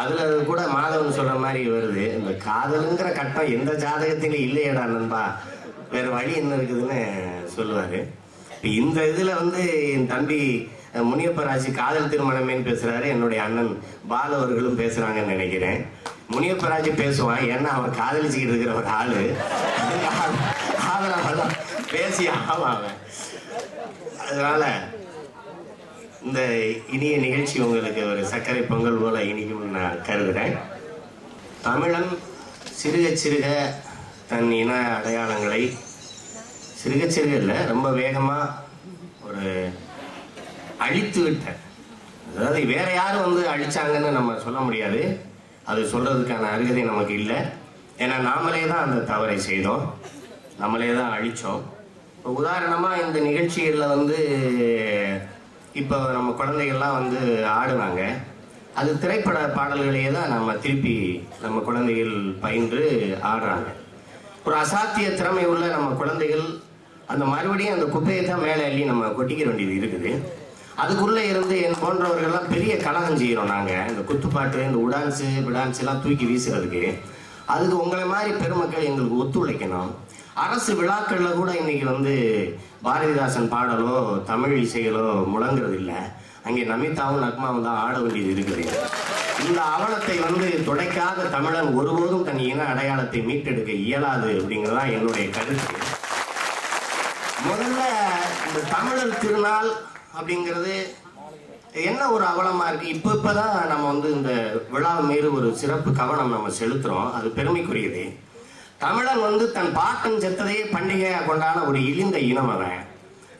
அதுல கூட மாதவன் சொல்ற மாதிரி வருது, இந்த காதலுங்கிற கட்டம் எந்த ஜாதகத்திலும் இல்லையடா நண்பா, வேற வழி என்ன இருக்குதுன்னு சொல்லுவாரு. இந்த இதுல என் தம்பி முனியப்பராஜ் காதல் திருமணமேன்னு பேசுறாரு, என்னுடைய அண்ணன் பால் அவர்களும் பேசுறாங்கன்னு நினைக்கிறேன். முனியப்பராஜ் பேசுவான், ஏன்னா அவன் காதலிச்சுக்கிட்டு இருக்கிற ஒரு ஆளு, பேசி ஆமாவன். அதனால இந்த இனிய நிகழ்ச்சி உங்களுக்கு ஒரு சர்க்கரை பொங்கல் போல இனிக்கும் நான் கருதுறேன். தமிழன் சிறுக சிறுக தன் இன அடையாளங்களை சிறுக சிறுக இல்லை, ரொம்ப வேகமா ஒரு அழித்து விட்ட, அதாவது வேற யாரும் அழிச்சாங்கன்னு நம்ம சொல்ல முடியாது, அது சொல்றதுக்கான அருகதை நமக்கு இல்லை. ஏன்னா நாமளே தான் அந்த தவறை செய்தோம், நம்மளே தான் அழிச்சோம். இப்போ உதாரணமா இந்த நிகழ்ச்சிகளில் இப்போ நம்ம குழந்தைகள்லாம் ஆடுனாங்க, அது திரைப்பட பாடல்களையே தான் நம்ம திருப்பி நம்ம குழந்தைகள் பயின்று ஆடுறாங்க. ஒரு அசாத்திய திறமை உள்ள நம்ம குழந்தைகள் அந்த மறுபடியும் அந்த குப்பையை தான் மேலே அள்ளி நம்ம கொட்டிக்க வேண்டியது இருக்குது. அதுக்குள்ளே இருந்து என் போன்றவர்கள்லாம் பெரிய கலகம் செய்கிறோம் நாங்கள், இந்த குத்துப்பாட்டு இந்த உடான்ஸு விடான்ஸ் எல்லாம் தூக்கி வீசுறதுக்கு. அதுக்கு உங்களை மாதிரி பெருமக்கள் எங்களுக்கு ஒத்துழைக்கணும். அரசு விழாக்களில் கூட இன்னைக்கு பாரதிதாசன் பாடலோ தமிழ் இசைகளோ முழங்குறது இல்லை, அங்கே நமிதாவும் நக்மாவும் தான் ஆட வேண்டியது இருக்குது. இந்த அவலத்தை துடைக்காத தமிழன் ஒருபோதும் தன் இன அடையாளத்தை மீட்டெடுக்க இயலாது அப்படிங்கிறதான் என்னுடைய கருத்து. முதல்ல இந்த தமிழர் திருநாள் அப்படிங்கிறது என்ன ஒரு அவலமா இருக்கு. இப்பதான் நம்ம இந்த விழா மீது ஒரு சிறப்பு கவனம் நம்ம செலுத்துறோம், அது பெருமைக்குரியது. தமிழன் தன் பாட்டன் செத்ததையே பண்டிகையா கொண்டாட ஒரு இழிந்த இனம். அவன்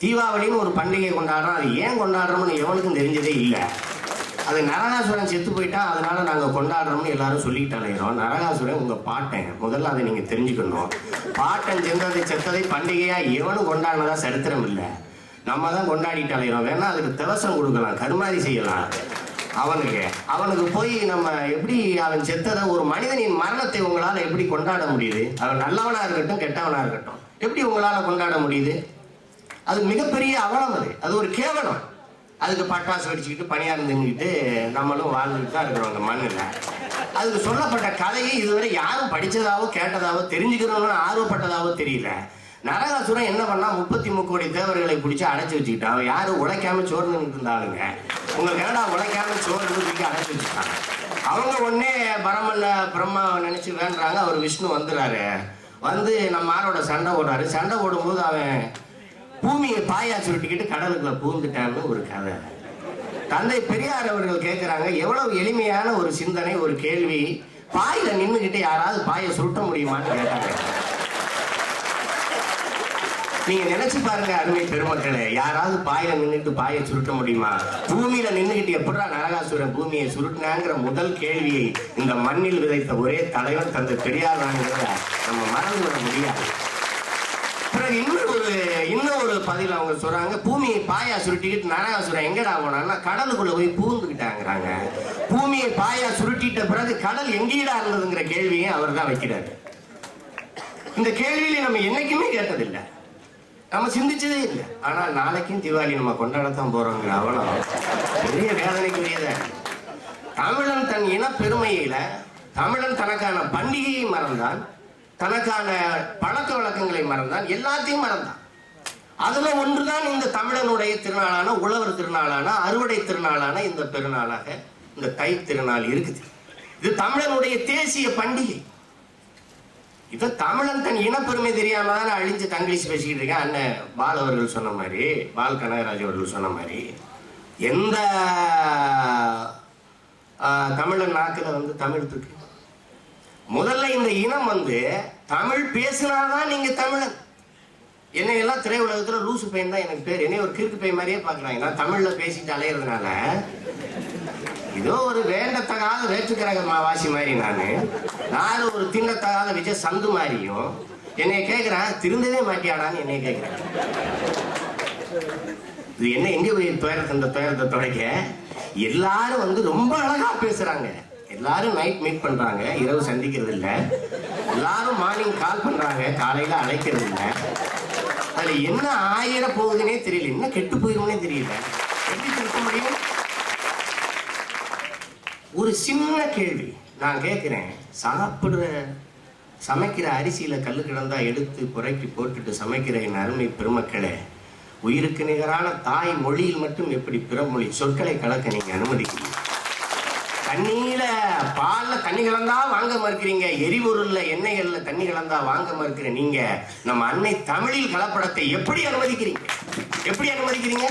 தீபாவளின்னு ஒரு பண்டிகை கொண்டாடுறான், அது ஏன் கொண்டாடுறோம்னு எவனுக்கும் தெரிஞ்சதே இல்லை. அது நரகாசுரன் செத்து போயிட்டா அதனால நாங்க கொண்டாடுறோம்னு எல்லாரும் சொல்லிட்டு அலைகிறோம். நரகாசுரன் உங்க பாட்டன், முதல்ல அதை நீங்க தெரிஞ்சுக்கணும். பாட்டன் செத்ததை பண்டிகையா எவனும் கொண்டாடினதா சரித்திரம் இல்லை, நம்ம தான் கொண்டாடிட்டு அலைகிறோம். வேணா அதுக்கு திவசம் கொடுக்கலாம், கருமாதி செய்யலாம். அவனுக்கு போய் நம்ம எப்படி அவன் செத்ததை, ஒரு மனிதனின் மரணத்தை உங்களால எப்படி கொண்டாட முடியுது? அவன் நல்லவனா இருக்கட்டும் கெட்டவனா இருக்கட்டும், எப்படி உங்களால கொண்டாட முடியுது? அது மிகப்பெரிய அவலம், அது ஒரு கேவலம். அதுக்கு பட்டாசு வெடிச்சுக்கிட்டு பணியாரம் தின்னுக்கிட்டு நம்மளும் வாழ்ந்துட்டு தான் இருக்கிறோம் அந்த மண்ணில். அதுக்கு சொல்லப்பட்ட கதையை இதுவரை யாரும் படிச்சதாவோ கேட்டதாவோ தெரிஞ்சுக்கிறோம்னு ஆர்வப்பட்டதாவோ தெரியல. நரகாசுரன் என்ன பண்ணா 33 கோடி தேவர்களை பிடிச்சி அடைச்சி வச்சுக்கிட்டான். அவன் யாரும் உழைக்காம சோறு நின்றுட்டு இருந்தாளுங்க, உங்களுக்கு ஏடா உழைக்காம சோறு தூக்கி அடைச்சி வச்சுட்டாங்க. அவங்க ஒன்னே பிரம்மா நினைச்சு வேண்டாங்க. அவர் விஷ்ணு வந்துடுறாரு, நம்ம ஆரோட சண்டை ஓடுறாரு. சண்டை ஓடும்போது அவன் பூமியை பாயா சுருட்டிக்கிட்டு கடலுக்குள்ள பூந்துட்டான்னு ஒரு கதை. தந்தை பெரியார் அவர்கள் கேட்கிறாங்க, எவ்வளவு எளிமையான ஒரு சிந்தனை, ஒரு கேள்வி. பாயில நின்றுகிட்டு யாராவது பாயை சுருட்ட முடியுமான்னு கேட்டாங்க. நீங்க நினைச்சு பாருங்க அருமை பெருமக்களே, யாராவது பாயில நின்றுட்டு பாயை சுருட்ட முடியுமா? பூமியில நின்றுகிட்டு எப்படா நரகாசுரன் பூமியை சுருட்டினாங்கிற முதல் கேள்வியை இந்த மண்ணில் விதைத்த ஒரே தலைவர் தந்தை பெரியார் நம்ம மறந்து விட முடியாது. பிறகு இன்னும் ஒரு பதில் அவங்க சொல்றாங்க, பூமியை பாயா சுருட்டிக்கிட்டு நரகாசுரன் எங்கடா போனான்னா கடலுக்குள்ள போய் பூந்துக்கிட்டாங்கிறாங்க. பூமியை பாயா சுருட்டிட்ட பிறகு கடல் எங்கீடா இருந்ததுங்கிற கேள்வியை அவர் தான் வைக்கிறாரு. இந்த கேள்வியில நம்ம என்னைக்குமே கேட்டதில்லை, நம்ம சிந்திச்சதே இல்லை. ஆனால் நாளைக்கும் தீபாவளி நம்ம கொண்டாடத்தான் போறோங்கிற அவலம் பெரிய வேதனைக்குரியத. தமிழன் தன் இன பெருமையில, தமிழன் தனக்கான பண்டிகையை மறந்தான், தனக்கான பழக்க வழக்கங்களை மறந்தான், எல்லாத்தையும் மறந்தான். அதுல ஒன்றுதான் இந்த தமிழனுடைய திருநாளான, உழவர் திருநாளான, அறுவடை திருநாளான இந்த பெருநாளாக இந்த தை திருநாள் இருக்குது. இது தமிழனுடைய தேசிய பண்டிகை. இது தமிழன் தன் இனப்பெருமை தெரியாம தான் அழிஞ்சு தங்கிலீஷ் பேசிக்கிட்டு இருக்கேன். அண்ணன் பால் அவர்கள் சொன்ன மாதிரி, பால் கனகராஜ் அவர்கள் சொன்ன மாதிரி, எந்த தமிழன் நாக்குல தமிழ் இருக்கு. முதல்ல இந்த இனம் தமிழ் பேசினாதான் நீங்க தமிழன். என்னை எல்லாம் திரையுலகத்துல லூசு பையன் தான் எனக்கு பேர், என்னை ஒரு கிறுக்கு பையன் மாதிரியே பாக்குறாங்க. நான் தமிழ்ல பேசிட்டு அலையிறதுனால இதோ ஒரு வேண்டத்தகாத வேற்றுக்கிரக வாசி மாதிரி நானும் ஒரு திண்டத்தகாத விஜய் சந்து மாதிரியும் என்னை கேட்கிறேன், திருந்தவே மாட்டியாடான்னு என்னை கேட்கிறேன். இது என்ன எங்க போய் இந்த துயரத்தை துடைக்க? எல்லாரும் ரொம்ப அழகா பேசுறாங்க, எல்லாரும் நைட் மீட் பண்றாங்க, இரவு சந்திக்கிறது இல்லை, எல்லாரும் மார்னிங் கால் பண்றாங்க, காலையில அழைக்கிறது இல்லை. அதுல என்ன ஆயிர போகுதுன்னே தெரியல, என்ன கெட்டு போயிரும்னே தெரியல. எப்படி திருத்த முடியும்? ஒரு சின்ன கேள்வி நான் கேட்கிறேன், சமைக்கிற அரிசியில கல்லு கிடந்தா எடுத்து புரைக்கி போட்டுட்டு சமைக்கிற என் அருமை பெருமக்களே, உயிருக்கு நிகரான தாய் மொழியில் மட்டும் எப்படி பிறமொழி சொற்களை கலக்க நீங்க அனுமதிக்கிறீங்க? தண்ணியில பால்ல தண்ணி கலந்தா வாங்க மறுக்கிறீங்க, எரிபொருள்ல எண்ணெய்கள்ல தண்ணி கலந்தா வாங்க மறுக்கிற நீங்க நம்ம அன்னை தமிழில் கலப்படத்தை எப்படி அனுமதிக்கிறீங்க? எப்படி அனுமதிக்கிறீங்க?